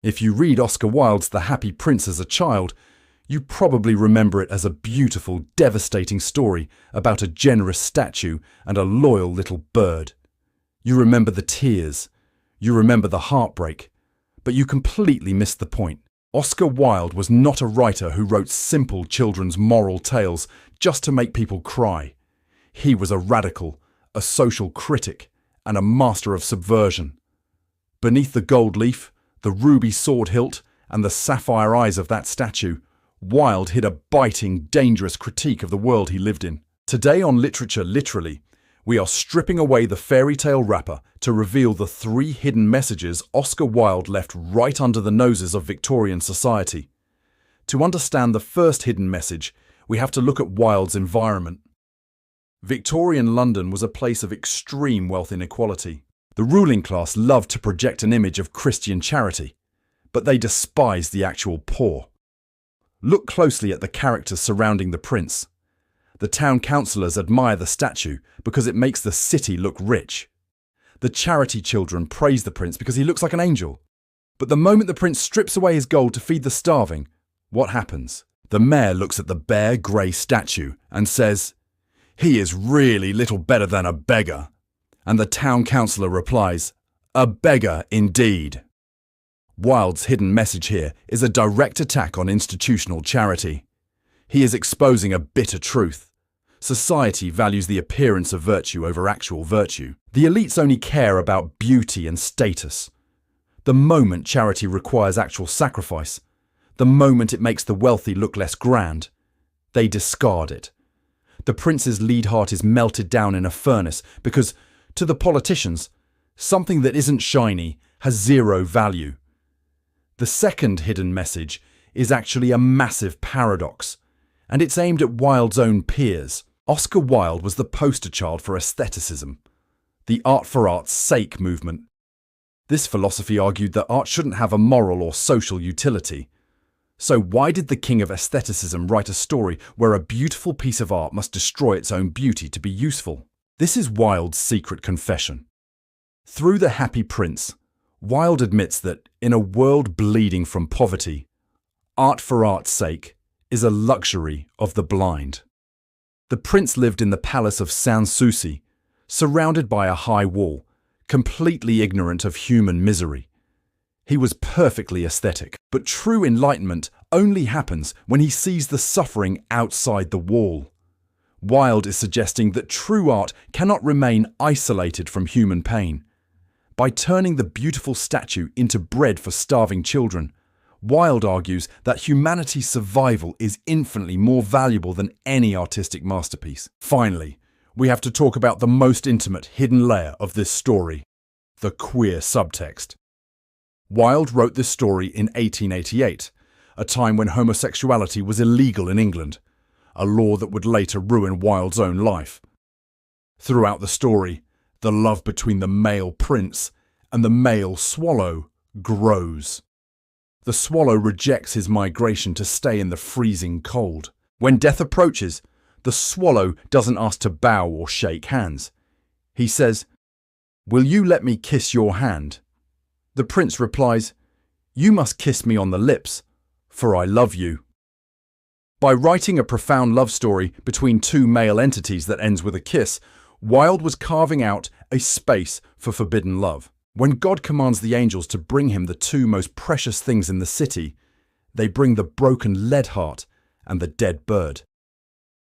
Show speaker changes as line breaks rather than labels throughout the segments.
If you read Oscar Wilde's The Happy Prince as a child, you probably remember it as a beautiful, devastating story about a generous statue and a loyal little bird. You remember the tears, you remember the heartbreak, but you completely missed the point. Oscar Wilde was not a writer who wrote simple children's moral tales just to make people cry. He was a radical, a social critic, and a master of subversion. Beneath the gold leaf, the ruby sword hilt, and the sapphire eyes of that statue, Wilde hid a biting, dangerous critique of the world he lived in. Today on Literature Literally, we are stripping away the fairy tale wrapper to reveal the 3 hidden messages Oscar Wilde left right under the noses of Victorian society. To understand the first hidden message, we have to look at Wilde's environment. Victorian London was a place of extreme wealth inequality. The ruling class loved to project an image of Christian charity, but they despised the actual poor. Look closely at the characters surrounding the prince. The town councillors admire the statue because it makes the city look rich. The charity children praise the prince because he looks like an angel. But the moment the prince strips away his gold to feed the starving, what happens? The mayor looks at the bare grey statue and says, "He is really little better than a beggar." And the town councillor replies, "A beggar indeed." Wilde's hidden message here is a direct attack on institutional charity. He is exposing a bitter truth. Society values the appearance of virtue over actual virtue. The elites only care about beauty and status. The moment charity requires actual sacrifice, the moment it makes the wealthy look less grand, they discard it. The prince's lead heart is melted down in a furnace because, to the politicians, something that isn't shiny has zero value. The second hidden message is actually a massive paradox, and it's aimed at Wilde's own peers. Oscar Wilde was the poster child for aestheticism, the art for art's sake movement. This philosophy argued that art shouldn't have a moral or social utility. So why did the king of aestheticism write a story where a beautiful piece of art must destroy its own beauty to be useful? This is Wilde's secret confession. Through The Happy Prince, Wilde admits that, in a world bleeding from poverty, art for art's sake is a luxury of the blind. The prince lived in the palace of Sans Souci, surrounded by a high wall, completely ignorant of human misery. He was perfectly aesthetic, but true enlightenment only happens when he sees the suffering outside the wall. Wilde is suggesting that true art cannot remain isolated from human pain. By turning the beautiful statue into bread for starving children, Wilde argues that humanity's survival is infinitely more valuable than any artistic masterpiece. Finally, we have to talk about the most intimate hidden layer of this story, the queer subtext. Wilde wrote this story in 1888, a time when homosexuality was illegal in England, a law that would later ruin Wilde's own life. Throughout the story, the love between the male prince and the male swallow grows. The swallow rejects his migration to stay in the freezing cold. When death approaches, the swallow doesn't ask to bow or shake hands. He says, "Will you let me kiss your hand?" The prince replies, "You must kiss me on the lips, for I love you." By writing a profound love story between 2 male entities that ends with a kiss, Wilde was carving out a space for forbidden love. When God commands the angels to bring him the 2 most precious things in the city, they bring the broken lead heart and the dead bird.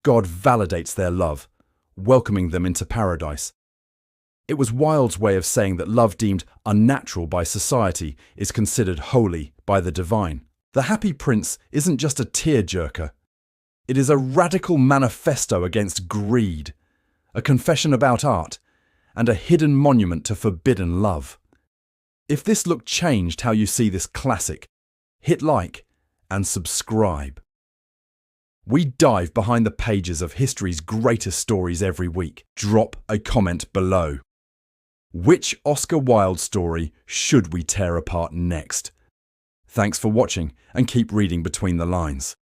God validates their love, welcoming them into paradise. It was Wilde's way of saying that love deemed unnatural by society is considered holy by the divine. The Happy Prince isn't just a tearjerker. It is a radical manifesto against greed, a confession about art, and a hidden monument to forbidden love. If this look changed how you see this classic, hit like and subscribe. We dive behind the pages of history's greatest stories every week. Drop a comment below. Which Oscar Wilde story should we tear apart next? Thanks for watching and keep reading between the lines.